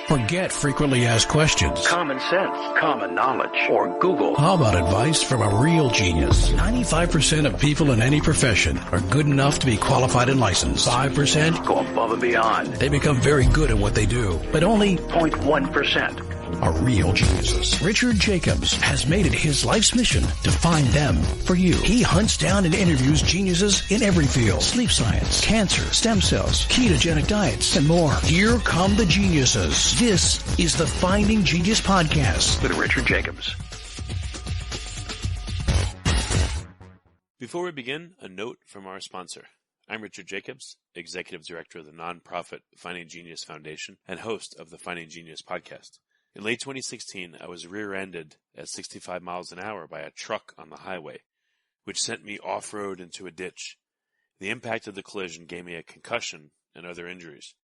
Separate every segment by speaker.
Speaker 1: Forget frequently asked questions.
Speaker 2: Common sense, common knowledge, or Google.
Speaker 1: How about advice from a real genius? 95% of people in any profession are good enough to be qualified and licensed. 5%
Speaker 2: go above and beyond.
Speaker 1: They become very good at what they do, but only
Speaker 2: 0.1%
Speaker 1: are real geniuses. Richard Jacobs has made it his life's mission to find them for you. He hunts down and interviews geniuses in every field: sleep science, cancer, stem cells, ketogenic diets, and more. Here come the geniuses. This is the Finding Genius Podcast
Speaker 2: with Richard Jacobs.
Speaker 3: Before we begin, a note from our sponsor. I'm Richard Jacobs, Executive Director of the nonprofit Finding Genius Foundation and host of the Finding Genius Podcast. In late 2016, I was rear-ended at 65 miles an hour by a truck on the highway, which sent me off-road into a ditch. The impact of the collision gave me a concussion and other injuries.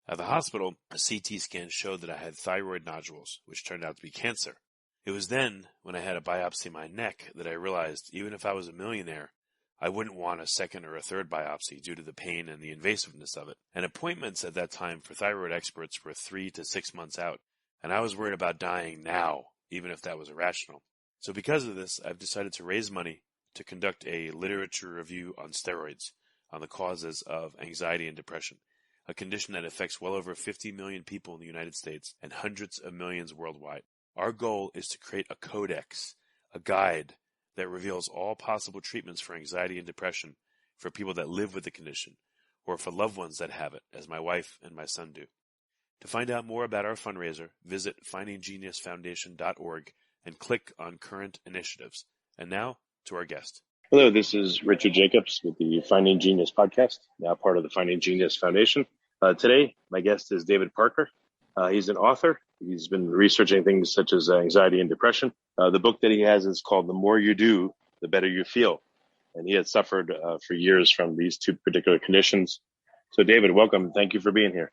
Speaker 3: At the hospital, a CT scan showed that I had thyroid nodules, which turned out to be cancer. It was then, when I had a biopsy in my neck, that I realized even if I was a millionaire, I wouldn't want a second or a third biopsy due to the pain and the invasiveness of it. And appointments at that time for thyroid experts were 3 to 6 months out. And I was worried about dying now, even if that was irrational. So because of this, I've decided to raise money to conduct a literature review on steroids, on the causes of anxiety and depression, a condition that affects well over 50 million people in the United States and hundreds of millions worldwide. Our goal is to create a codex, a guide that reveals all possible treatments for anxiety and depression for people that live with the condition, or for loved ones that have it, as my wife and my son do. To find out more about our fundraiser, visit findinggeniusfoundation.org and click on current initiatives. And now to our guest.
Speaker 4: Hello, this is Richard Jacobs with the Finding Genius Podcast, now part of the Finding Genius Foundation. Today, my guest is David Parker. He's an author. He's been researching things such as anxiety and depression. The book that he has is called The More You Do, The Better You Feel. And he had suffered for years from these two particular conditions. So David, welcome. Thank you for being here.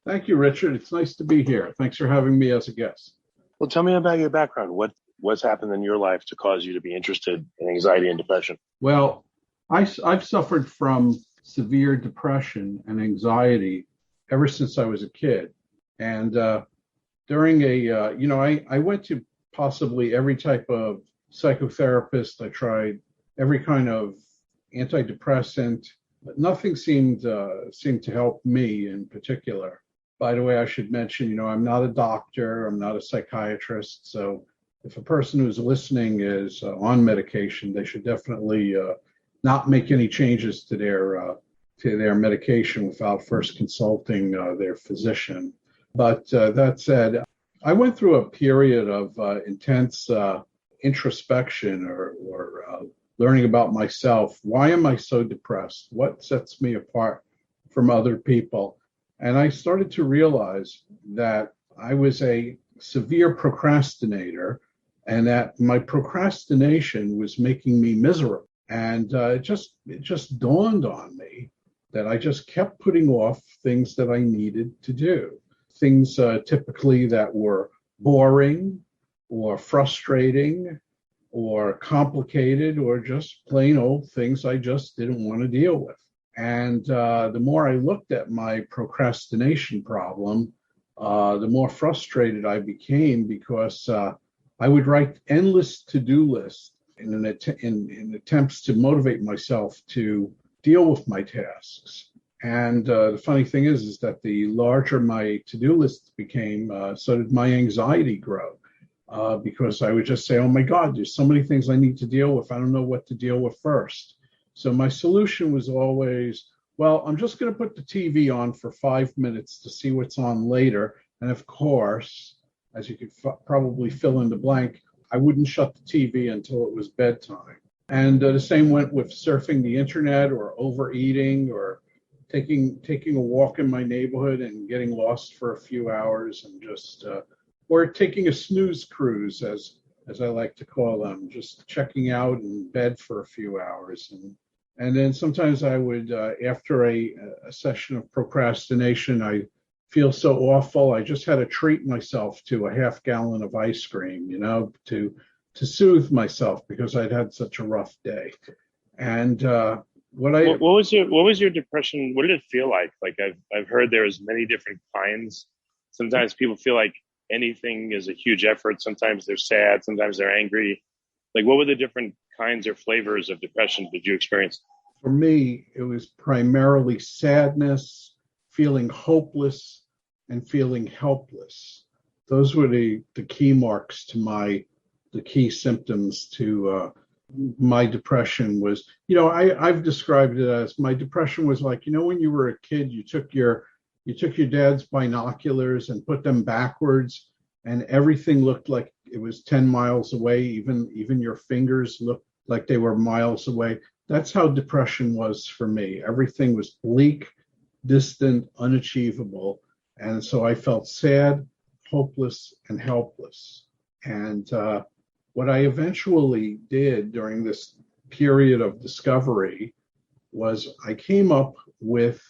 Speaker 5: Thank you, Richard. It's nice to be here. Thanks for having me as a guest.
Speaker 4: Well, tell me about your background. What's happened in your life to cause you to be interested in anxiety and depression?
Speaker 5: Well, I've suffered from severe depression and anxiety ever since I was a kid. And during I went to possibly every type of psychotherapist. I tried every kind of antidepressant, but nothing seemed to help me in particular. By the way, I should mention, I'm not a doctor. I'm not a psychiatrist. So if a person who's listening is on medication, they should definitely not make any changes to their medication without first consulting their physician. But that said, I went through a period of intense introspection or learning about myself. Why am I so depressed? What sets me apart from other people? And I started to realize that I was a severe procrastinator and that my procrastination was making me miserable. And it just dawned on me that I just kept putting off things that I needed to do. Things typically that were boring or frustrating or complicated or just plain old things I just didn't want to deal with. And the more I looked at my procrastination problem, the more frustrated I became because I would write endless to-do lists in attempts to motivate myself to deal with my tasks. And the funny thing is that the larger my to-do list became, so did my anxiety grow. Because I would just say, oh my God, there's so many things I need to deal with. I don't know what to deal with first. So my solution was always, well, I'm just going to put the TV on for 5 minutes to see what's on later. And of course, as you could probably fill in the blank, I wouldn't shut the TV until it was bedtime. And the same went with surfing the internet or overeating or taking a walk in my neighborhood and getting lost for a few hours and just, or taking a snooze cruise, as I like to call them, just checking out in bed for a few hours. And then sometimes I would, after a session of procrastination, I feel so awful. I just had to treat myself to a half gallon of ice cream, to soothe myself because I'd had such a rough day. And what was
Speaker 4: your depression? What did it feel like? Like I've heard there's many different kinds sometimes people feel like anything is a huge effort. Sometimes they're sad, sometimes they're angry. Like, what were the different kinds or flavors of depression did you experience?
Speaker 5: For me, it was primarily sadness, feeling hopeless, and feeling helpless. Those were the key marks to the key symptoms to my depression was, I've described it as my depression was like, when you were a kid, you took your dad's binoculars and put them backwards, and everything looked like it was 10 miles away. Even your fingers looked like they were miles away. That's how depression was for me. Everything was bleak, distant, unachievable. And so I felt sad, hopeless, and helpless. And what I eventually did during this period of discovery was I came up with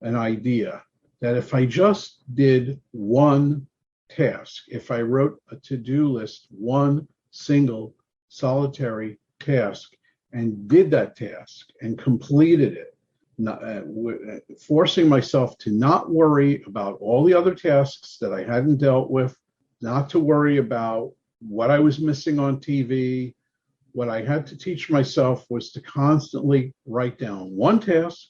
Speaker 5: an idea that if I just did one task, if I wrote a to-do list, one single solitary task, and did that task and completed it, forcing myself to not worry about all the other tasks that I hadn't dealt with, not to worry about what I was missing on TV. What I had to teach myself was to constantly write down one task,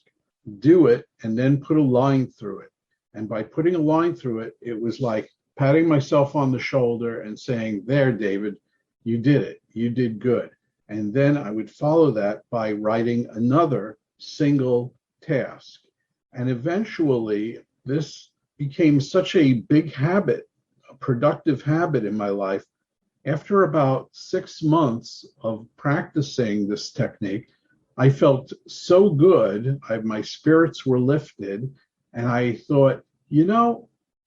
Speaker 5: do it, and then put a line through it. And by putting a line through it, it was like patting myself on the shoulder and saying, "There, David, you did it. You did good." And then I would follow that by writing another single task. And eventually, this became such a big habit, a productive habit in my life. After about 6 months of practicing this technique, I felt so good. My spirits were lifted. And I thought,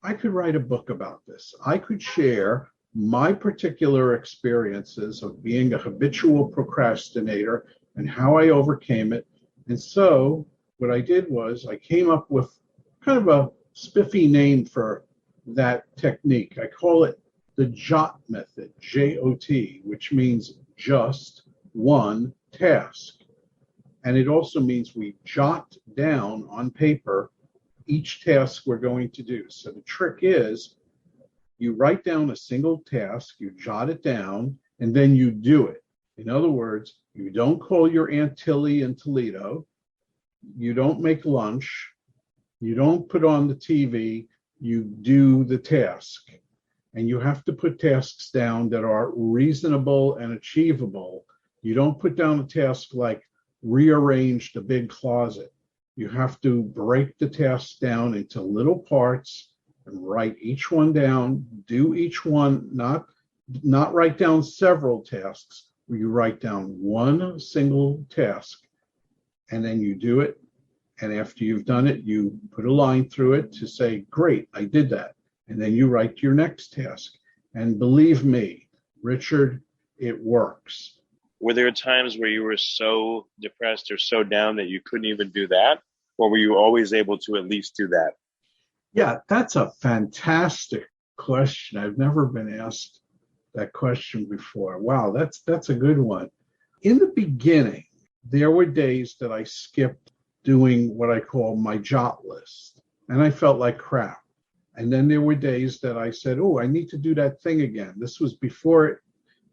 Speaker 5: I could write a book about this. I could share my particular experiences of being a habitual procrastinator and how I overcame it. And so what I did was I came up with kind of a spiffy name for that technique. I call it the JOT method, J-O-T, which means just one task. And it also means we jot down on paper each task we're going to do. So the trick is you write down a single task, you jot it down, and then you do it. In other words, you don't call your Aunt Tilly in Toledo, you don't make lunch, you don't put on the TV, you do the task. And you have to put tasks down that are reasonable and achievable. You don't put down a task like rearrange the big closet. You have to break the tasks down into little parts and write each one down, do each one, not write down several tasks, where you write down one single task, and then you do it. And after you've done it, you put a line through it to say, "Great, I did that." And then you write your next task. And believe me, Richard, it works.
Speaker 4: Were there times where you were so depressed or so down that you couldn't even do that? Or were you always able to at least do that?
Speaker 5: Yeah, that's a fantastic question. I've never been asked that question before. Wow, that's a good one. In the beginning, there were days that I skipped doing what I call my jot list, and I felt like crap. And then there were days that I said, "Oh, I need to do that thing again." This was before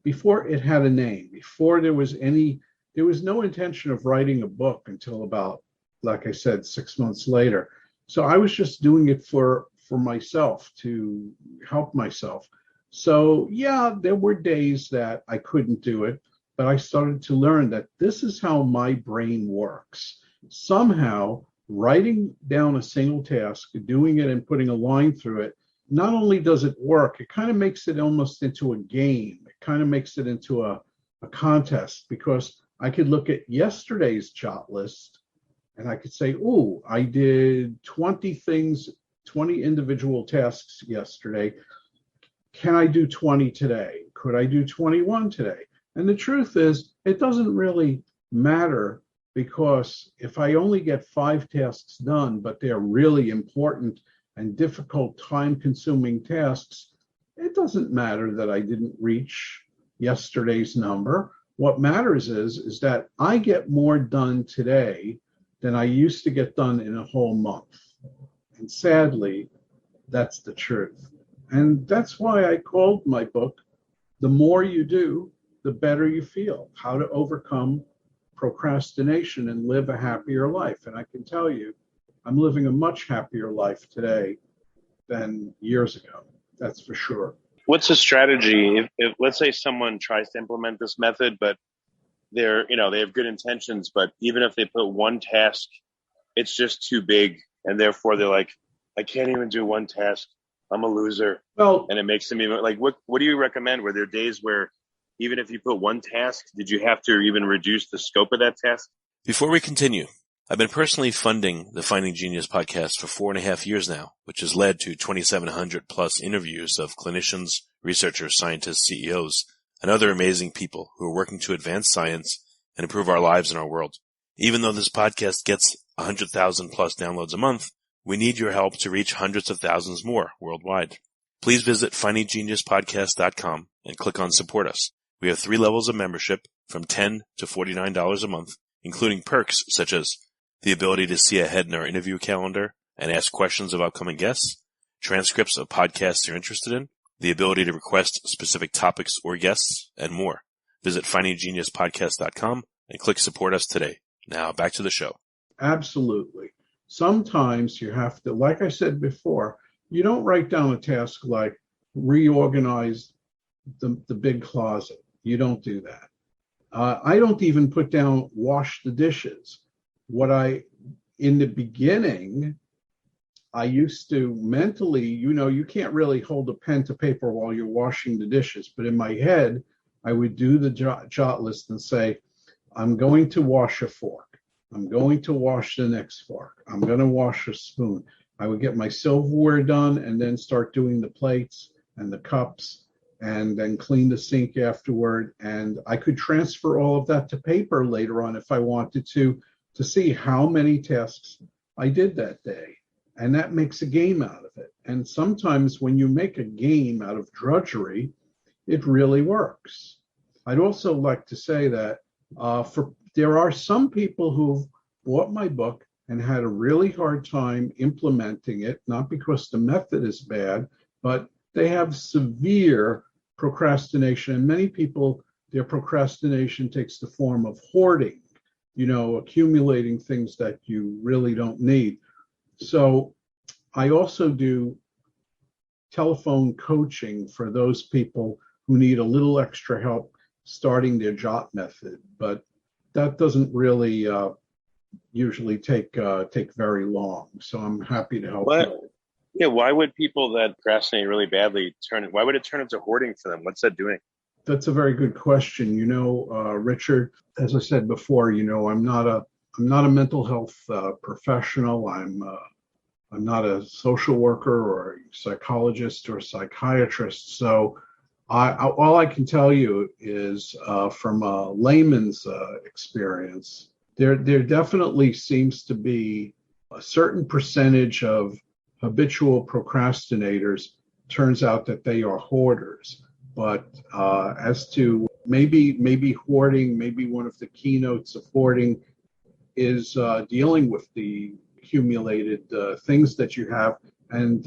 Speaker 5: it had a name, before there was no intention of writing a book until about, like I said, 6 months later. So I was just doing it for myself, to help myself. So yeah, there were days that I couldn't do it, but I started to learn that this is how my brain works. Somehow, writing down a single task, doing it and putting a line through it, not only does it work, it kind of makes it almost into a game. It kind of makes it into a contest, because I could look at yesterday's jot list and I could say, "Oh, I did 20 things, 20 individual tasks yesterday. Can I do 20 today? Could I do 21 today?" And the truth is, it doesn't really matter, because if I only get 5 tasks done, but they're really important and difficult, time-consuming tasks, it doesn't matter that I didn't reach yesterday's number. What matters is that I get more done today than I used to get done in a whole month. And sadly, That's the truth. And that's why I called my book, The More You Do, the Better You Feel, How to Overcome Procrastination and Live a Happier Life. And I can tell you, I'm living a much happier life today than years ago. That's for sure.
Speaker 4: What's the strategy if let's say someone tries to implement this method, but they have good intentions, but even if they put one task, it's just too big, and therefore they're like, I can't even do one task. I'm a loser.
Speaker 5: Well,
Speaker 4: and it makes them even like, what do you recommend? Were there days where even if you put one task, did you have to even reduce the scope of that task?
Speaker 3: Before we continue, I've been personally funding the Finding Genius podcast for 4.5 years now, which has led to 2,700 plus interviews of clinicians, researchers, scientists, CEOs, and other amazing people who are working to advance science and improve our lives and our world. Even though this podcast gets 100,000 plus downloads a month, we need your help to reach hundreds of thousands more worldwide. Please visit findinggeniuspodcast.com and click on Support Us. We have 3 levels of membership from $10 to $49 a month, including perks such as the ability to see ahead in our interview calendar and ask questions of upcoming guests, transcripts of podcasts you're interested in, the ability to request specific topics or guests, and more. Visit findinggeniuspodcast.com and click Support Us today. Now back to the show.
Speaker 5: Absolutely. Sometimes you have to, like I said before, you don't write down a task like reorganize the big closet. You don't do that. I don't even put down wash the dishes. In the beginning, I used to mentally, you can't really hold a pen to paper while you're washing the dishes, but in my head, I would do the jot list and say, I'm going to wash a fork. I'm going to wash the next fork. I'm going to wash a spoon. I would get my silverware done and then start doing the plates and the cups and then clean the sink afterward. And I could transfer all of that to paper later on if I wanted to see how many tasks I did that day. And that makes a game out of it. And sometimes when you make a game out of drudgery, it really works. I'd also like to say that there are some people who've bought my book and had a really hard time implementing it, not because the method is bad, but they have severe procrastination. And many people, their procrastination takes the form of hoarding, accumulating things that you really don't need. So I also do telephone coaching for those people who need a little extra help starting their jot method, but that doesn't really usually take very long. So I'm happy to help you.
Speaker 4: Yeah, why would people that procrastinate really badly why would it turn into hoarding for them? What's that doing?
Speaker 5: That's a very good question. Richard, as I said before, I'm not a mental health professional. I'm not a social worker or a psychologist or a psychiatrist. So all I can tell you is from a layman's experience, there definitely seems to be a certain percentage of habitual procrastinators. Turns out that they are hoarders. But as to maybe hoarding, maybe one of the keynotes of hoarding is dealing with the accumulated things that you have. And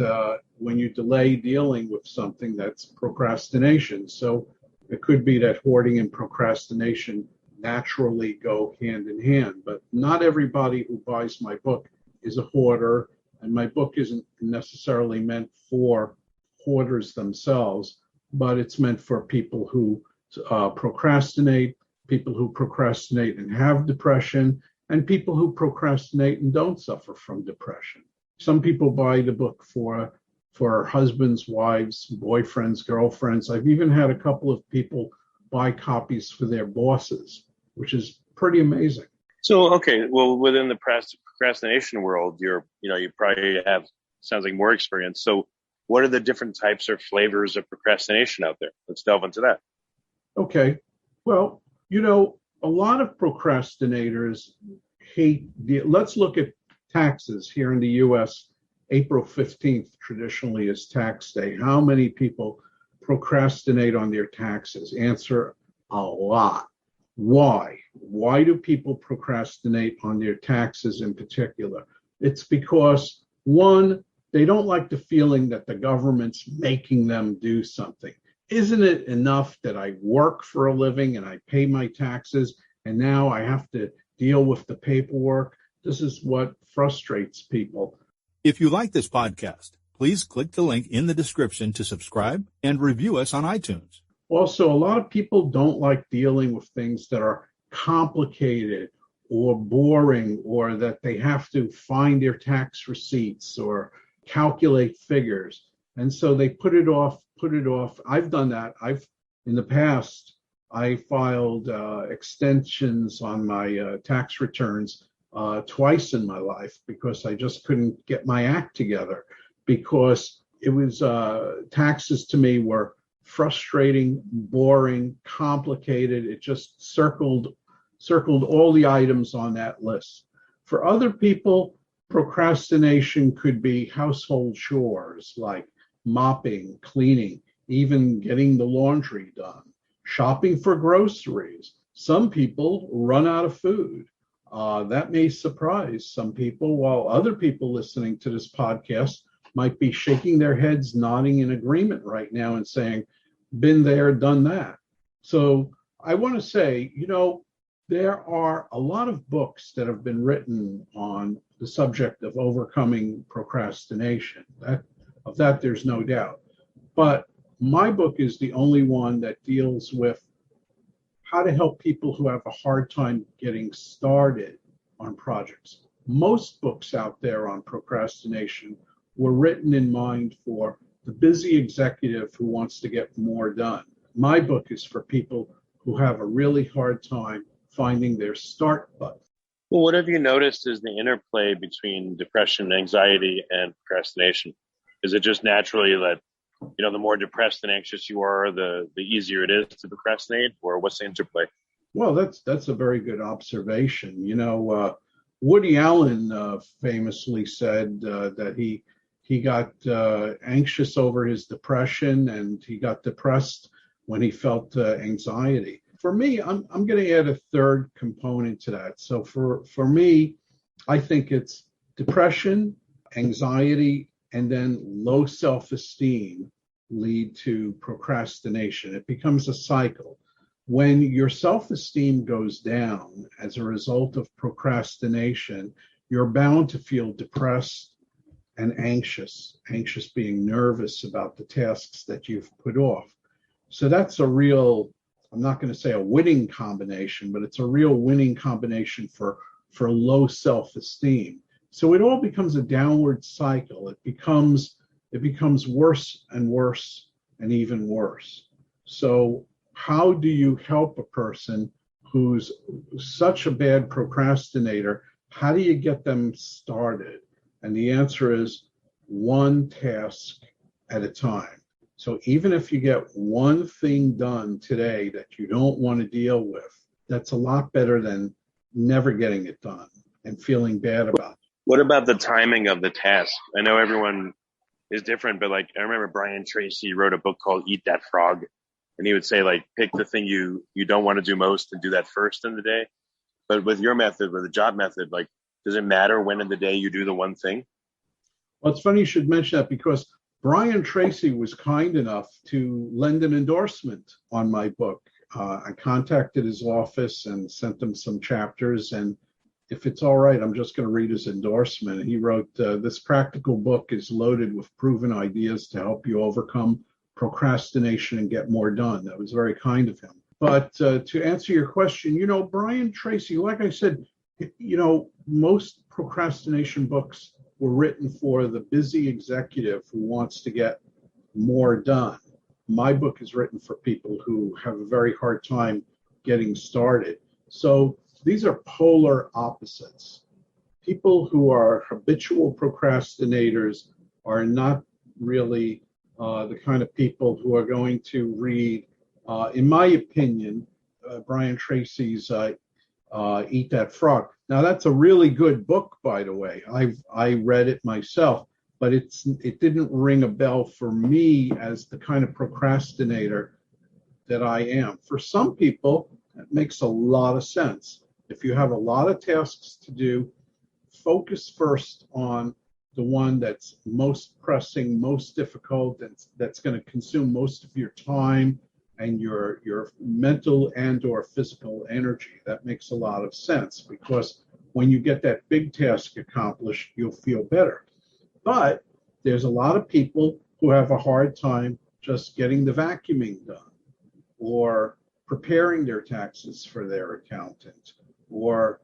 Speaker 5: when you delay dealing with something, that's procrastination. So it could be that hoarding and procrastination naturally go hand in hand. But not everybody who buys my book is a hoarder. And my book isn't necessarily meant for hoarders themselves, but it's meant for people who procrastinate, people who procrastinate and have depression, and people who procrastinate and don't suffer from depression. Some people buy the book for husbands, wives, boyfriends, girlfriends. I've even had a couple of people buy copies for their bosses, which is pretty amazing.
Speaker 4: So, okay, well, within the procrastination world, you probably have, sounds like, more experience. So what are the different types or flavors of procrastination out there? Let's delve into that.
Speaker 5: Okay. Well, a lot of procrastinators let's look at taxes here in the U.S. April 15th traditionally is tax day. How many people procrastinate on their taxes? Answer: a lot. Why? Why do people procrastinate on their taxes in particular? It's because, one, they don't like the feeling that the government's making them do something. Isn't it enough that I work for a living and I pay my taxes and now I have to deal with the paperwork? This is what frustrates people.
Speaker 6: If you like this podcast, please click the link in the description to subscribe and review us on iTunes.
Speaker 5: Also, a lot of people don't like dealing with things that are complicated or boring, or that they have to find their tax receipts or calculate figures. And so they put it off. I've done that. In the past, I filed extensions on my tax returns twice in my life because I just couldn't get my act together, because it was taxes to me were frustrating, boring, complicated. It just circled all the items on that list. For other people, procrastination could be household chores like mopping, cleaning, even getting the laundry done, shopping for groceries. Some people run out of food. That may surprise some people, while other people listening to this podcast might be shaking their heads, nodding in agreement right now and saying, been there, done that. So I want to say, there are a lot of books that have been written on the subject of overcoming procrastination. Of that, there's no doubt. But my book is the only one that deals with how to help people who have a hard time getting started on projects. Most books out there on procrastination were written in mind for the busy executive who wants to get more done. My book is for people who have a really hard time finding their start button.
Speaker 4: Well, what have you noticed is the interplay between depression, anxiety, and procrastination? Is it just naturally that, the more depressed and anxious you are, the easier it is to procrastinate, or what's the interplay?
Speaker 5: Well, that's a very good observation. Woody Allen famously said that he got anxious over his depression, and he got depressed when he felt anxiety. For me, I'm going to add a third component to that. So for me, I think it's depression, anxiety, and then low self-esteem lead to procrastination. It becomes a cycle. When your self-esteem goes down as a result of procrastination, you're bound to feel depressed and anxious being nervous about the tasks that you've put off. So that's a real, I'm not going to say a winning combination, but it's a real winning combination for low self-esteem. So it all becomes a downward cycle. It becomes worse and worse and even worse. So how do you help a person who's such a bad procrastinator? How do you get them started? And the answer is one task at a time. So even if you get one thing done today that you don't want to deal with, that's a lot better than never getting it done and feeling bad about it.
Speaker 4: What about the timing of the task? I know everyone is different, but I remember Brian Tracy wrote a book called Eat That Frog. And he would say, pick the thing you don't want to do most and do that first in the day. But with your method, with the job method, does it matter when in the day you do the one thing?
Speaker 5: Well, it's funny you should mention that, because Brian Tracy was kind enough to lend an endorsement on my book. I contacted his office and sent him some chapters. And if it's all right, I'm just going to read his endorsement. And he wrote, this practical book is loaded with proven ideas to help you overcome procrastination and get more done. That was very kind of him. But to answer your question, Brian Tracy, like I said, most procrastination books were written for the busy executive who wants to get more done. My book is written for people who have a very hard time getting started. So these are polar opposites. People who are habitual procrastinators are not really the kind of people who are going to read, in my opinion, Brian Tracy's Eat That Frog. Now, that's a really good book, by the way. I read it myself, but it didn't ring a bell for me as the kind of procrastinator that I am. For some people, it makes a lot of sense. If you have a lot of tasks to do, focus first on the one that's most pressing, most difficult, and that's going to consume most of your time and your mental and or physical energy. That makes a lot of sense, because when you get that big task accomplished, you'll feel better. But there's a lot of people who have a hard time just getting the vacuuming done, or preparing their taxes for their accountant, or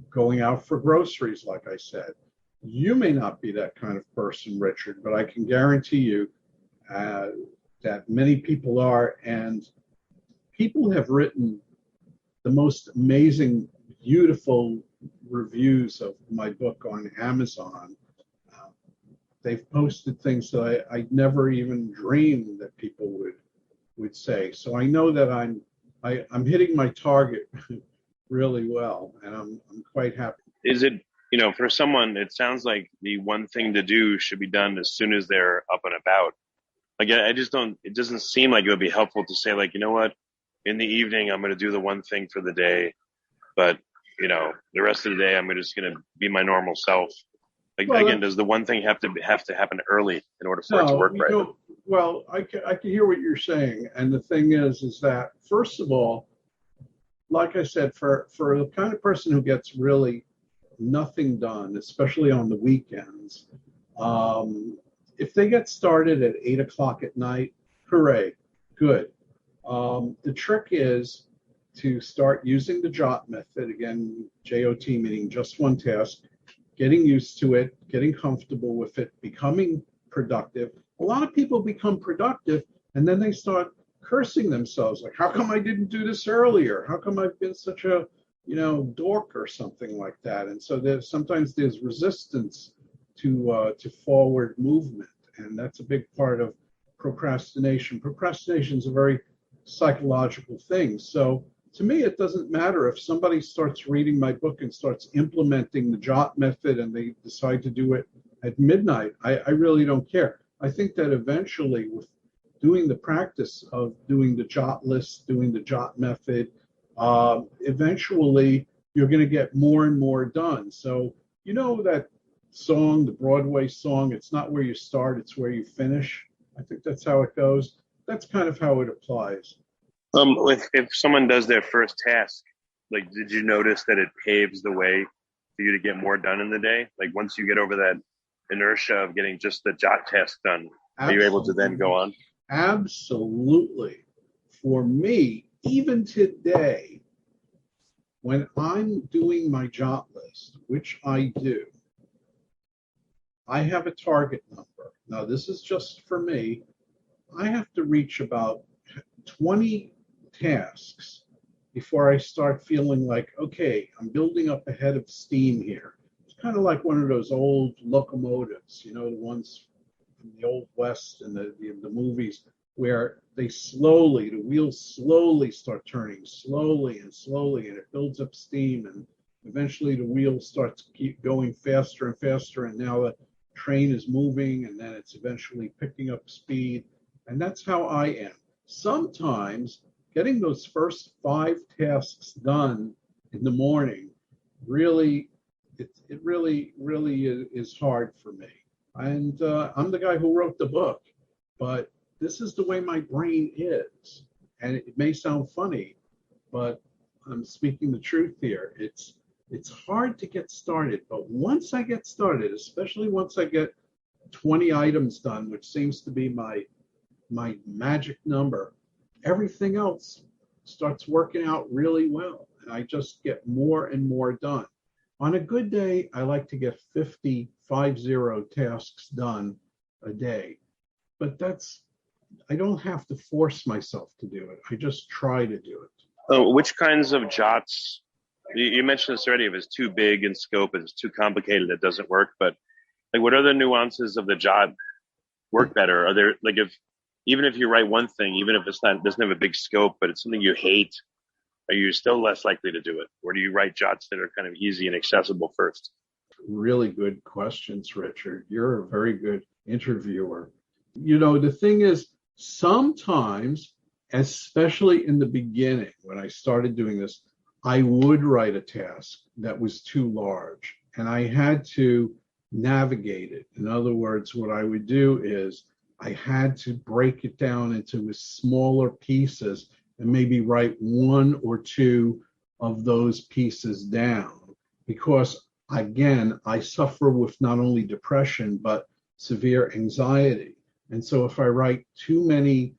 Speaker 5: going out for groceries, like I said. You may not be that kind of person, Richard, but I can guarantee you that many people are, and people have written the most amazing, beautiful reviews of my book on Amazon. They've posted things that I never even dreamed that people would say. So I know that I'm hitting my target really well, and I'm quite happy.
Speaker 4: Is it, for someone, it sounds like the one thing to do should be done as soon as they're up and about. Like, it doesn't seem like it would be helpful to say, like, you know what, in the evening, I'm going to do the one thing for the day, but, the rest of the day, I'm just going to be my normal self. Like, well, again, does the one thing have to happen early in order for it to work right?
Speaker 5: Well, I can hear what you're saying. And the thing is that, first of all, like I said, for the kind of person who gets really nothing done, especially on the weekends, if they get started at 8 o'clock at night, hooray, good. The trick is to start using the JOT method, again, JOT meaning just one task, getting used to it, getting comfortable with it, becoming productive. A lot of people become productive, and then they start cursing themselves, like, how come I didn't do this earlier? How come I've been such a, dork or something like that? And so sometimes there's resistance to forward movement, and that's a big part of procrastination. Procrastination is a very psychological thing. So to me, it doesn't matter if somebody starts reading my book and starts implementing the JOT method and they decide to do it at midnight. I really don't care. I think that eventually, with doing the practice of doing the JOT list, doing the JOT method, eventually you're going to get more and more done. So, that song, the Broadway song, it's not where you start, it's where you finish. I think that's how it goes. That's kind of how it applies.
Speaker 4: If someone does their first task, like, did you notice that it paves the way for you to get more done in the day? Like, once you get over that inertia of getting just the JOT task done, are you able to then go on?
Speaker 5: Absolutely. For me, even today, when I'm doing my JOT list, which I do, I have a target number. Now, this is just for me. I have to reach about 20 tasks before I start feeling like, okay, I'm building up a head of steam here. It's kind of like one of those old locomotives, the ones from the Old West and the movies, where the wheels slowly start turning, slowly, and it builds up steam, and eventually the wheel starts to keep going faster and faster, and now the train is moving, and then it's eventually picking up speed. And that's how I am. Sometimes getting those first 5 tasks done in the morning really is hard for me. And I'm the guy who wrote the book, but this is the way my brain is. And it may sound funny, but I'm speaking the truth here. It's hard to get started, but once I get started, especially once I get 20 items done, which seems to be my magic number, everything else starts working out really well, and I just get more and more done. On a good day, I like to get 50 tasks done a day, but I don't have to force myself to do it. I just try to do it.
Speaker 4: Which kinds of JOTs? You mentioned this already. If it's too big in scope, if it's too complicated, it doesn't work. But like, what other nuances of the JOT work better? Are there, like, even if you write one thing, even if doesn't have a big scope, but it's something you hate, are you still less likely to do it? Or do you write JOTs that are kind of easy and accessible first?
Speaker 5: Really good questions, Richard. You're a very good interviewer. The thing is, sometimes, especially in the beginning, when I started doing this, I would write a task that was too large, and I had to navigate it. In other words, what I would do is I had to break it down into smaller pieces and maybe write one or two of those pieces down, because again, I suffer with not only depression, but severe anxiety. And so if I write too many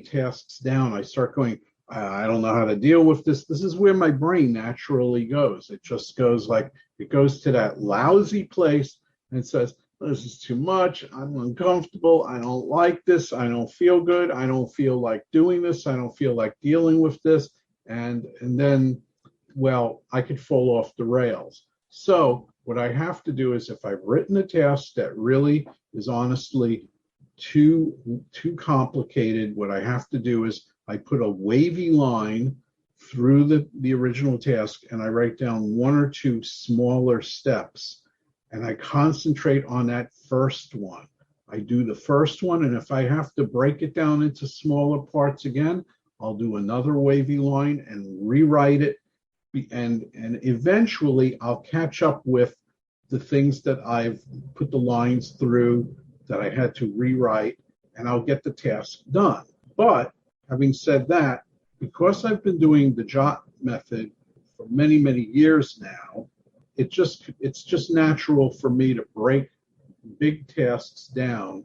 Speaker 5: tasks down, I start going, I don't know how to deal with this. This is where my brain naturally goes. It just goes it goes to that lousy place and says, this is too much. I'm uncomfortable. I don't like this. I don't feel good. I don't feel like doing this. I don't feel like dealing with this. And then, well, I could fall off the rails. So what I have to do is, if I've written a task that really is honestly too complicated, what I have to do is I put a wavy line through the original task, and I write down one or two smaller steps, and I concentrate on that first one. I do the first one, and if I have to break it down into smaller parts again, I'll do another wavy line and rewrite it, and eventually I'll catch up with the things that I've put the lines through that I had to rewrite, and I'll get the task done. But having said that, because I've been doing the JOT method for many, many years now, it's just natural for me to break big tasks down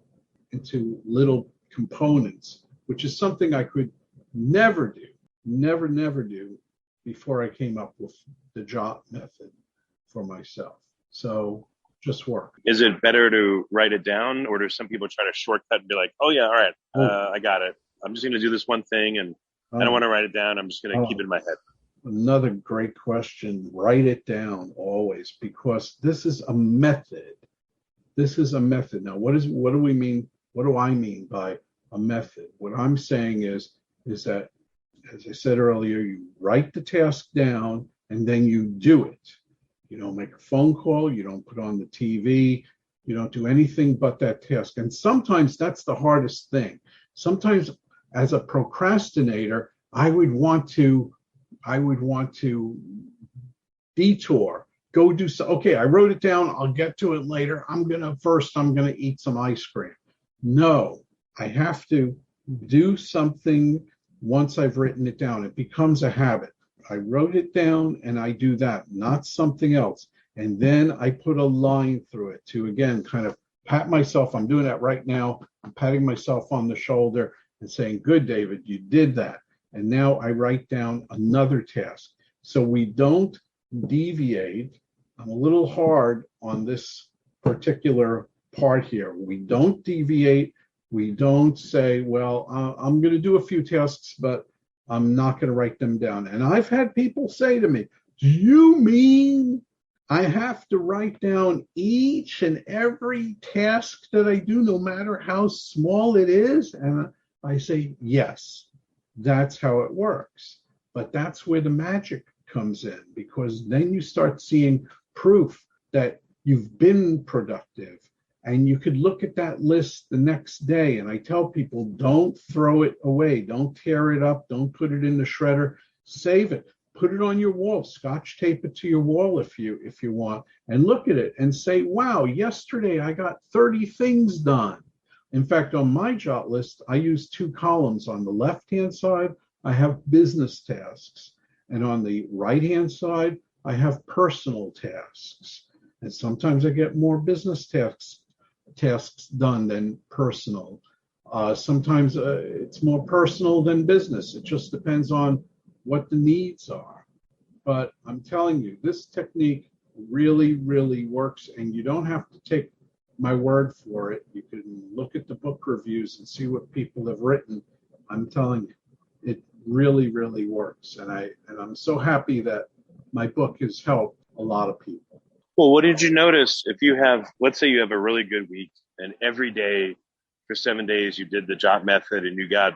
Speaker 5: into little components, which is something I could never do before I came up with the JOT method for myself. So just work.
Speaker 4: Is it better to write it down, or do some people try to shortcut and be like, oh yeah, all right, I got it. I'm just going to do this one thing, and I don't want to write it down. I'm just going to keep it in my head.
Speaker 5: Another great question. Write it down always, because this is a method. This is a method. Now, what do we mean? What do I mean by a method? What I'm saying is that, as I said earlier, you write the task down and then you do it. You don't make a phone call. You don't put on the TV. You don't do anything but that task. And sometimes that's the hardest thing. Sometimes, as a procrastinator, I would want to detour, go do so. Okay, I wrote it down. I'll get to it later. I'm going to eat some ice cream. No, I have to do something once I've written it down. It becomes a habit. I wrote it down and I do that, not something else. And then I put a line through it to, again, kind of pat myself. I'm doing that right now. I'm patting myself on the shoulder and saying, good, David, you did that. And now I write down another task. So we don't deviate. I'm a little hard on this particular part here. We don't deviate. We don't say, well, I'm going to do a few tasks, but I'm not going to write them down. And I've had people say to me, do you mean I have to write down each and every task that I do, no matter how small it is? And I say, yes, that's how it works. But that's where the magic comes in, because then you start seeing proof that you've been productive. And you could look at that list the next day. And I tell people, don't throw it away. Don't tear it up. Don't put it in the shredder. Save it. Put it on your wall. Scotch tape it to your wall if you want. And look at it and say, wow, yesterday I got 30 things done. In fact, on my JOT list, I use two columns. On the left-hand side, I have business tasks. And on the right-hand side, I have personal tasks. And sometimes I get more business tasks done than personal. Sometimes it's more personal than business. It just depends on what the needs are. But I'm telling you, this technique really, really works, and you don't have to take my word for it. You can look at the book reviews and see what people have written. I'm telling you, it really, really works. And I'm so happy that my book has helped a lot of people.
Speaker 4: Well, what did you notice if you have, let's say you have a really good week and every day for 7 days you did the JOT method and you got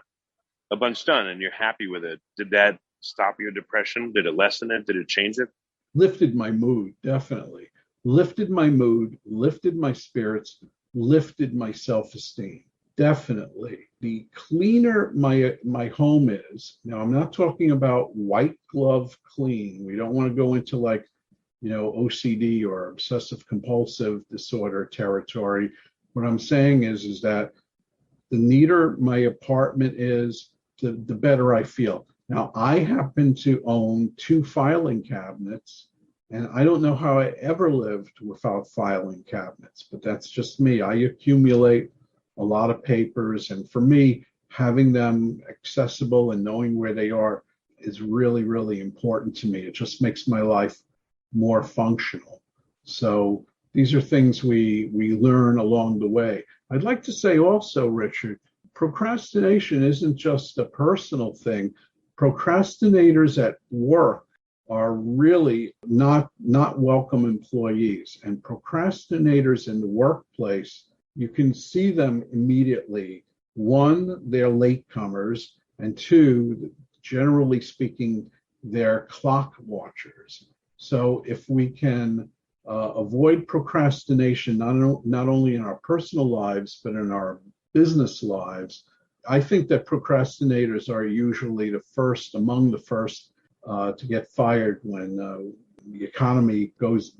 Speaker 4: a bunch done and you're happy with it? Did that stop your depression? Did it lessen it? Did it change it?
Speaker 5: Lifted my mood, definitely. Lifted my mood, lifted my spirits, lifted my self-esteem. Definitely. The cleaner my home is, now I'm not talking about white glove clean. We don't want to go into like OCD or obsessive compulsive disorder territory. What I'm saying is that the neater my apartment is, the better I feel. Now, I happen to own 2 filing cabinets, and I don't know how I ever lived without filing cabinets, but that's just me. I accumulate a lot of papers, and for me, having them accessible and knowing where they are is really, really important to me. It just makes my life more functional. So these are things we learn along the way. I'd like to say also, Richard, procrastination isn't just a personal thing. Procrastinators at work are really not welcome employees. And procrastinators in the workplace, you can see them immediately. 1, they're latecomers, and 2, generally speaking, they're clock watchers. So if we can avoid procrastination, not only in our personal lives, but in our business lives, I think that procrastinators are usually among the first to get fired when the economy goes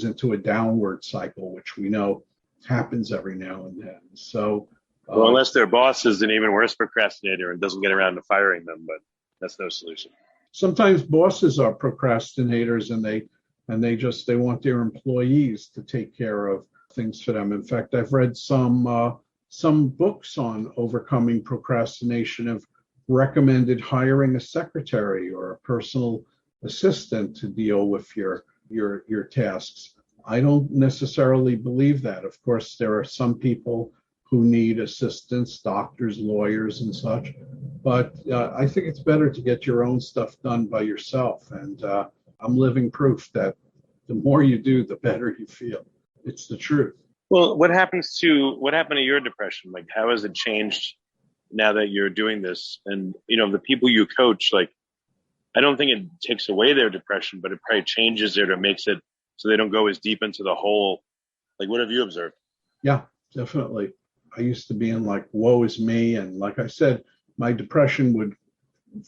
Speaker 5: into a downward cycle, which we know happens every now and then. So,
Speaker 4: well, unless their boss is an even worse procrastinator and doesn't get around to firing them, but that's no solution. Sometimes
Speaker 5: bosses are procrastinators, and they want their employees to take care of things for them. In fact, I've read some books on overcoming procrastination, have recommended hiring a secretary or a personal assistant to deal with your tasks. I don't necessarily believe that. Of course, there are some people who need assistance, doctors, lawyers, and such. But I think it's better to get your own stuff done by yourself. And I'm living proof that the more you do, the better you feel. It's the truth.
Speaker 4: Well, what happened to your depression? Like, how has it changed now that you're doing this? And, the people you coach, like, I don't think it takes away their depression, but it probably changes it or makes it so they don't go as deep into the hole. Like, what have you observed?
Speaker 5: Yeah, definitely. I used to be in like, woe is me. And like I said, my depression would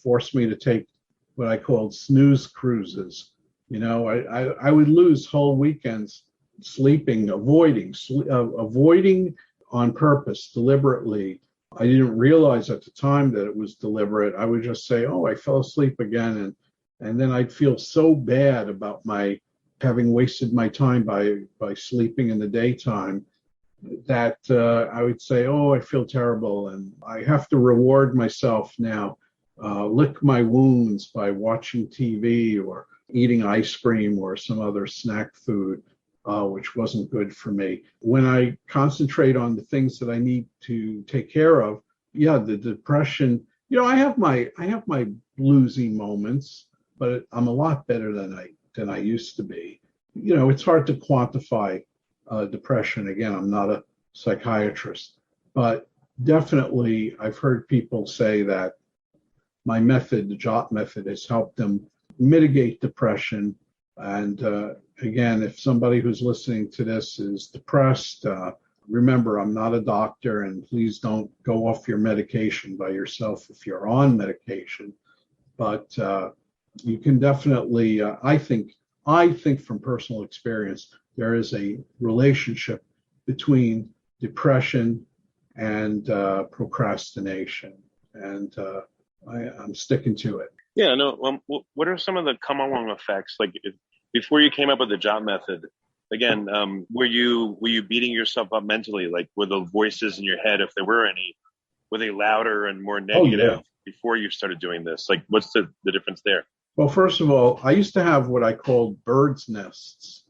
Speaker 5: force me to take what I called snooze cruises. I would lose whole weekends sleeping, avoiding on purpose, deliberately. I didn't realize at the time that it was deliberate. I would just say, oh, I fell asleep again. And then I'd feel so bad about my having wasted my time by sleeping in the daytime that I would say, oh, I feel terrible. And I have to reward myself now, lick my wounds by watching TV or eating ice cream or some other snack food, which wasn't good for me. When I concentrate on the things that I need to take care of, the depression, I have my bluesy moments, but I'm a lot better than I used to be. It's hard to quantify depression. Again, I'm not a psychiatrist, but definitely I've heard people say that my method, the JOT method, has helped them mitigate depression. And again, if somebody who's listening to this is depressed, remember, I'm not a doctor, and please don't go off your medication by yourself if you're on medication. But you can definitely, I think from personal experience, there is a relationship between depression and procrastination, and I'm sticking to it.
Speaker 4: Yeah, no. What are some of the come-along effects? Like, before you came up with the JOT method, again, were you beating yourself up mentally? Like, were the voices in your head, if there were any, were they louder and more negative before you started doing this? Like, what's the difference there?
Speaker 5: Well, first of all, I used to have what I called bird's nests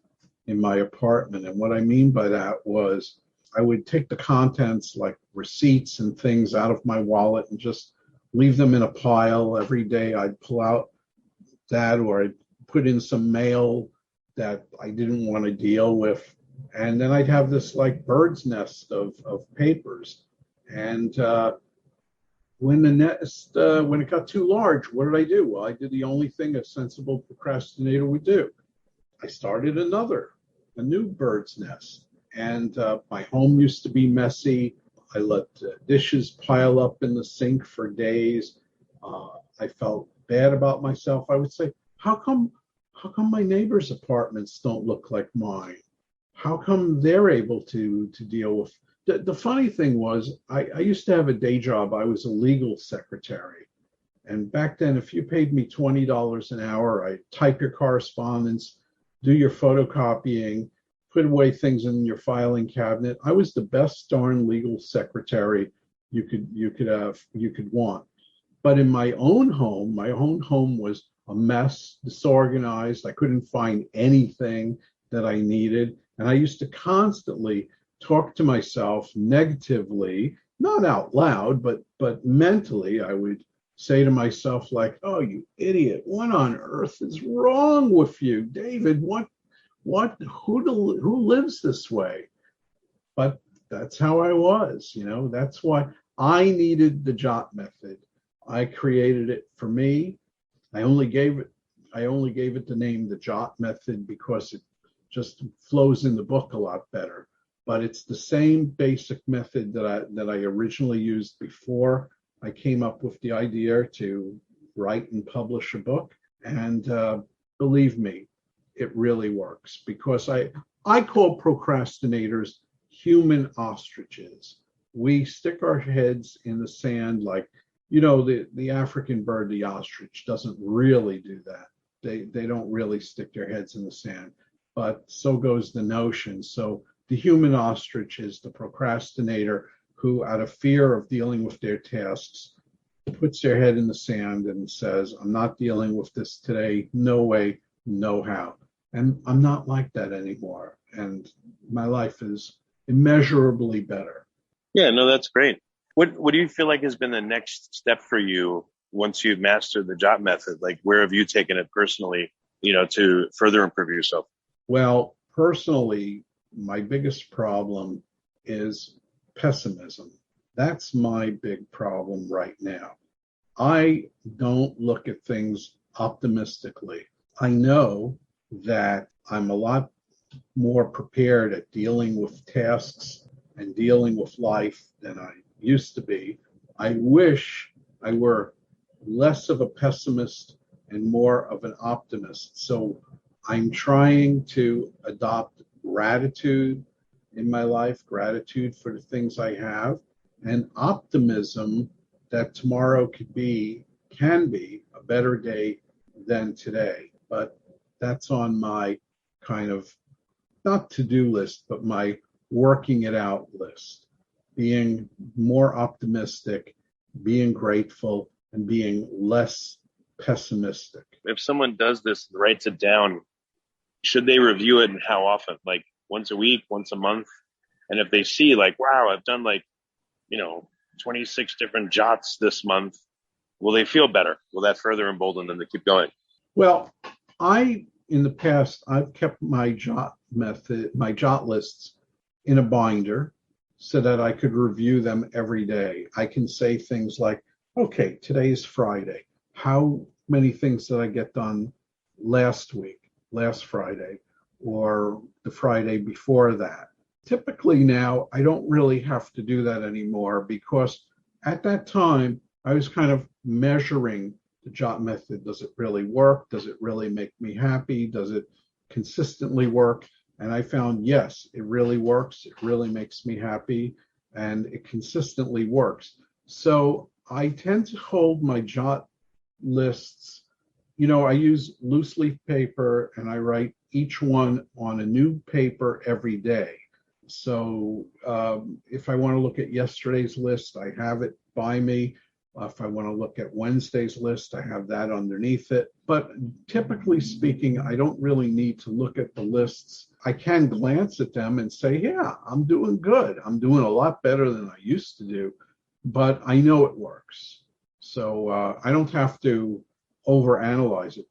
Speaker 5: in my apartment. And what I mean by that was I would take the contents like receipts and things out of my wallet and just leave them in a pile. Every day I'd pull out that, or I'd put in some mail that I didn't want to deal with. And then I'd have this like bird's nest of papers. And when it got too large, what did I do? Well, I did the only thing a sensible procrastinator would do. I started a new bird's nest. And my home used to be messy. I let dishes pile up in the sink for days. I felt bad about myself. I would say, how come how come my neighbors' apartments don't look like mine? How come they're able to deal with? The funny thing was, I used to have a day job. I was a legal secretary. And back then, if you paid me $20 an hour, I'd type your correspondence, do your photocopying, put away things in your filing cabinet. I was the best darn legal secretary you could want. But in my own home was a mess, disorganized. I couldn't find anything that I needed. And I used to constantly talk to myself negatively, not out loud, but mentally. I would say to myself, like, oh, you idiot, what on earth is wrong with you? David, who lives this way? But that's how I was, that's why I needed the JOT method. I created it for me. I only gave it the name the JOT method because it just flows in the book a lot better. But it's the same basic method that I originally used before I came up with the idea to write and publish a book. And believe me, it really works, because I call procrastinators human ostriches. We stick our heads in the sand like, the African bird, the ostrich, doesn't really do that. They don't really stick their heads in the sand, but so goes the notion. So the human ostrich is the procrastinator who, out of fear of dealing with their tasks, puts their head in the sand and says, I'm not dealing with this today. No way, no how. And I'm not like that anymore. And my life is immeasurably better.
Speaker 4: Yeah, no, that's great. What do you feel like has been the next step for you once you've mastered the JOT method? Like, where have you taken it personally, to further improve yourself?
Speaker 5: Well, personally, my biggest problem is pessimism. That's my big problem right now. I don't look at things optimistically. I know that I'm a lot more prepared at dealing with tasks and dealing with life than I used to be. I wish I were less of a pessimist and more of an optimist. So I'm trying to adopt gratitude in my life, gratitude for the things I have, and optimism that tomorrow can be a better day than today. But that's on my kind of, not to-do list, but my working it out list. Being more optimistic, being grateful, and being less pessimistic.
Speaker 4: If someone does this and writes it down, should they review it, and how often? Like once a week, once a month? And if they see like, wow, I've done 26 different JOTs this month, will they feel better? Will that further embolden them to keep going?
Speaker 5: Well, in the past, I've kept my JOT lists in a binder so that I could review them every day. I can say things like, okay, today is Friday. How many things did I get done last Friday, or the Friday before that? Typically now, I don't really have to do that anymore, because at that time, I was kind of measuring the JOT method. Does it really work? Does it really make me happy? Does it consistently work? And I found, yes, it really works. It really makes me happy, and it consistently works. So I tend to hold my JOT lists. I use loose leaf paper, and I write each one on a new paper every day. So if I want to look at yesterday's list, I have it by me. If I want to look at Wednesday's list, I have that underneath it. But typically speaking, I don't really need to look at the lists. I can glance at them and say, yeah, I'm doing good. I'm doing a lot better than I used to do, but I know it works. So I don't have to overanalyze it.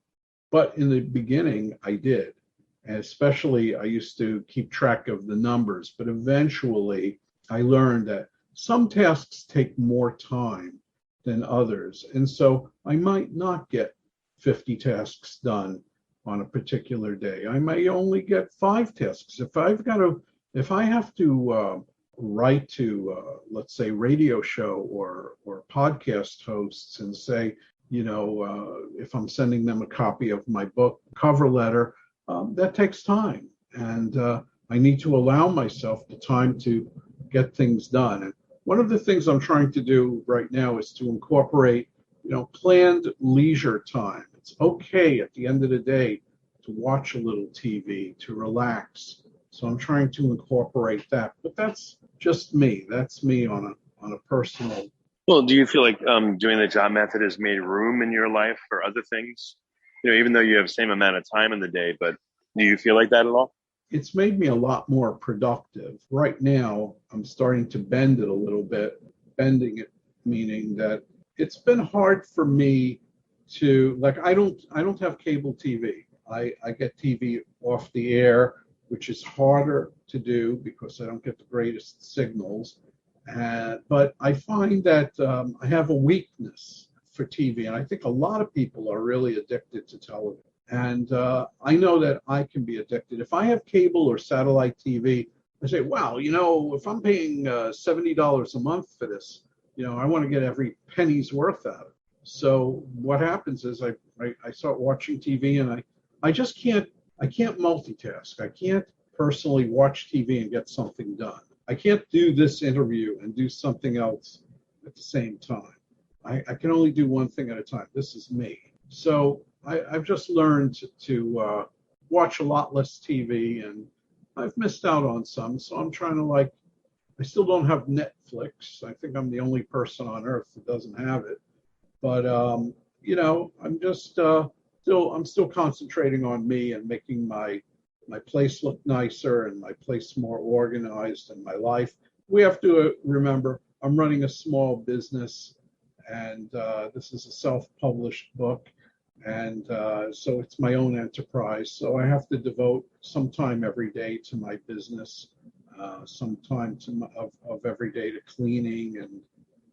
Speaker 5: But in the beginning, I did. And especially, I used to keep track of the numbers. But eventually, I learned that some tasks take more time than others. And so I might not get 50 tasks done on a particular day. I may only get 5 tasks. If I have to write to, let's say, radio show or podcast hosts and say, if I'm sending them a copy of my book cover letter, that takes time. And I need to allow myself the time to get things done. And one of the things I'm trying to do right now is to incorporate, planned leisure time. It's okay at the end of the day to watch a little TV, to relax. So I'm trying to incorporate that. But that's just me. That's me on a personal.
Speaker 4: Well, do you feel like doing the job method has made room in your life for other things? Even though you have the same amount of time in the day, but do you feel like that at all?
Speaker 5: It's made me a lot more productive. Right now, I'm starting to bend it a little bit, bending it meaning that it's been hard for me to, I don't have cable TV. I get TV off the air, which is harder to do because I don't get the greatest signals. But I find that I have a weakness for TV, and I think a lot of people are really addicted to television. And I know that I can be addicted. If I have cable or satellite TV, I say, wow, if I'm paying $70 a month for this, I want to get every penny's worth out of it. So what happens is I start watching TV, and I just can't multitask. I can't personally watch TV and get something done. I can't do this interview and do something else at the same time. I can only do one thing at a time. This is me. So I've just learned to watch a lot less TV, and I've missed out on some. So I'm trying to I still don't have Netflix. I think I'm the only person on earth that doesn't have it. But, I'm just I'm still concentrating on me and making my place look nicer and my place more organized in my life. We have to remember I'm running a small business, and this is a self-published book. And so it's my own enterprise. So I have to devote some time every day to my business, some time of every day to cleaning and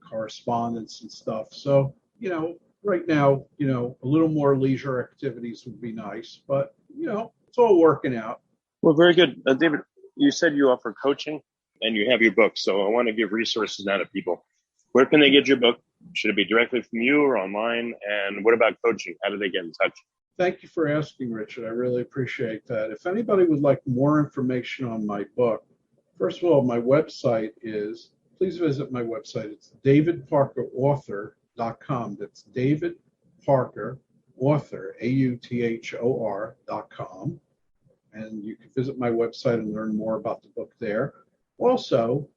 Speaker 5: correspondence and stuff. So, right now, a little more leisure activities would be nice, but, it's all working out.
Speaker 4: Well, very good. David, you said you offer coaching and you have your book. So I want to give resources now to people. Where can they get your book? Should it be directly from you or online? And what about coaching? How do they get in touch?
Speaker 5: Thank you for asking, Richard. I really appreciate that. If anybody would like more information on my book, first of all, my website please visit my website. It's davidparkerauthor.com. That's David Parker Author, AUTHOR.com. And you can visit my website and learn more about the book there. Also,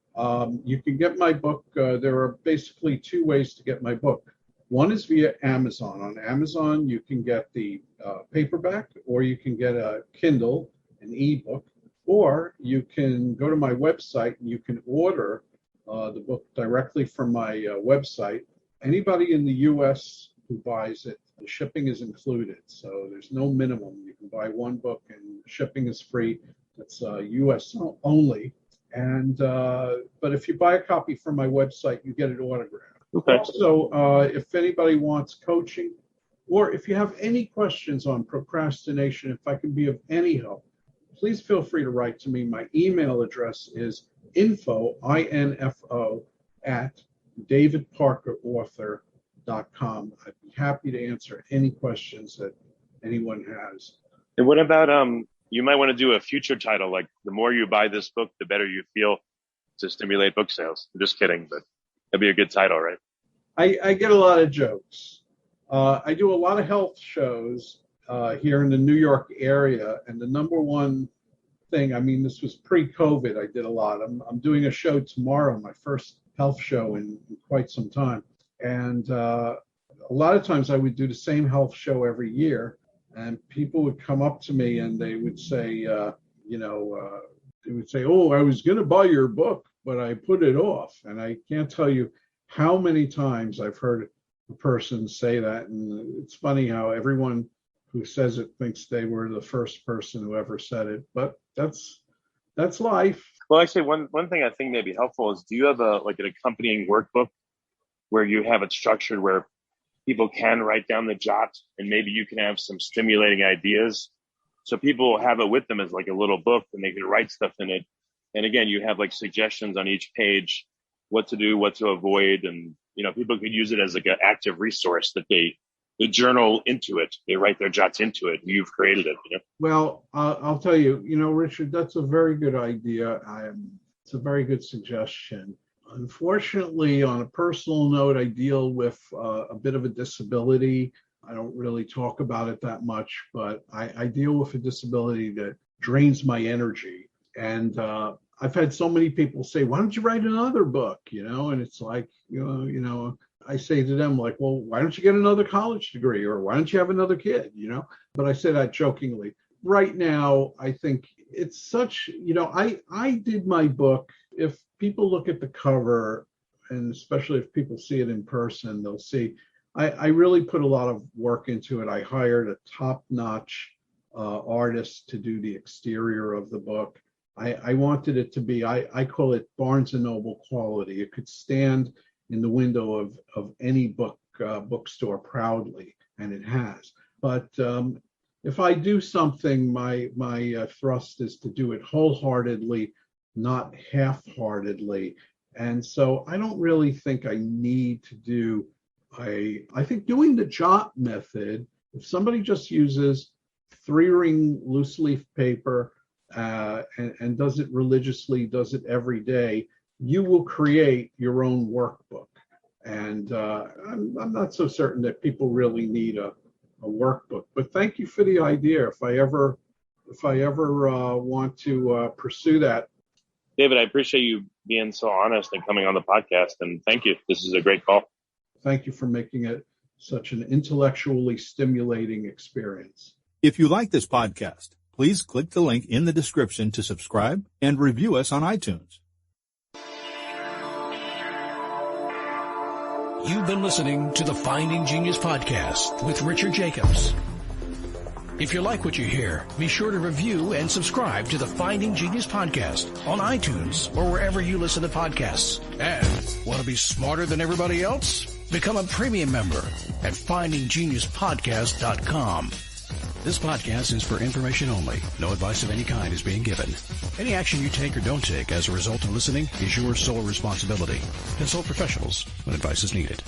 Speaker 5: you can get my book. There are basically two ways to get my book. One is via Amazon. On Amazon, you can get the paperback, or you can get a Kindle, an ebook, or you can go to my website and you can order the book directly from my website. Anybody in the U.S. who buys it, the shipping is included, so there's no minimum. You can buy one book and shipping is free. It's U.S. only. And but if you buy a copy from my website, you get it autographed.
Speaker 4: Okay.
Speaker 5: Also, if anybody wants coaching, or if you have any questions on procrastination, if I can be of any help, please feel free to write to me. My email address is info at davidparkerauthor.com. I'd be happy to answer any questions that anyone has.
Speaker 4: And what about you might want to do a future title, like the more you buy this book, the better you feel, to stimulate book sales. I'm just kidding, but that'd be a good title, right?
Speaker 5: I get a lot of jokes. I do a lot of health shows here in the New York area, and the number one thing, this was pre-COVID, I did a lot. I'm doing a show tomorrow, my first health show in quite some time. And a lot of times I would do the same health show every year, and people would come up to me and they would say, they would say, oh, I was going to buy your book, but I put it off. And I can't tell you how many times I've heard a person say that. And it's funny how everyone who says it thinks they were the first person who ever said it, but that's life.
Speaker 4: Well, actually, one thing I think may be helpful is, do you have an accompanying workbook where you have it structured where people can write down the jot, and maybe you can have some stimulating ideas, so people will have it with them as like a little book, and they can write stuff in it. And again, you have like suggestions on each page, what to do, what to avoid, and people could use it as like an active resource that they journal into it. They write their jots into it. You've created it.
Speaker 5: Well, I'll tell you, Richard, that's a very good idea. It's a very good suggestion. Unfortunately, on a personal note, I deal with a bit of a disability. I don't really talk about it that much, but I deal with a disability that drains my energy. And I've had so many people say, why don't you write another book? And it's like, I say to them, like, well, why don't you get another college degree, or why don't you have another kid? But I say that jokingly. Right now, I think it's such, I did my book. If people look at the cover, and especially if people see it in person, they'll see I really put a lot of work into it. I hired a top-notch artist to do the exterior of the book. I wanted it to be, I call it Barnes & Noble quality. It could stand in the window of any bookstore proudly, and it has. But if I do something, my thrust is to do it wholeheartedly, not half-heartedly. And so I don't really think I need to do I think doing the jot method, if somebody just uses 3-ring loose leaf paper and does it religiously, does it every day, you will create your own workbook. And I'm not so certain that people really need a workbook. But thank you for the idea. If I ever want to pursue that.
Speaker 4: David, I appreciate you being so honest and coming on the podcast. And thank you. This is a great call.
Speaker 5: Thank you for making it such an intellectually stimulating experience.
Speaker 6: If you like this podcast, please click the link in the description to subscribe and review us on iTunes.
Speaker 1: You've been listening to the Finding Genius podcast with Richard Jacobs. If you like what you hear, be sure to review and subscribe to the Finding Genius podcast on iTunes or wherever you listen to podcasts. And want to be smarter than everybody else? Become a premium member at findinggeniuspodcast.com. This podcast is for information only. No advice of any kind is being given. Any action you take or don't take as a result of listening is your sole responsibility. Consult professionals when advice is needed.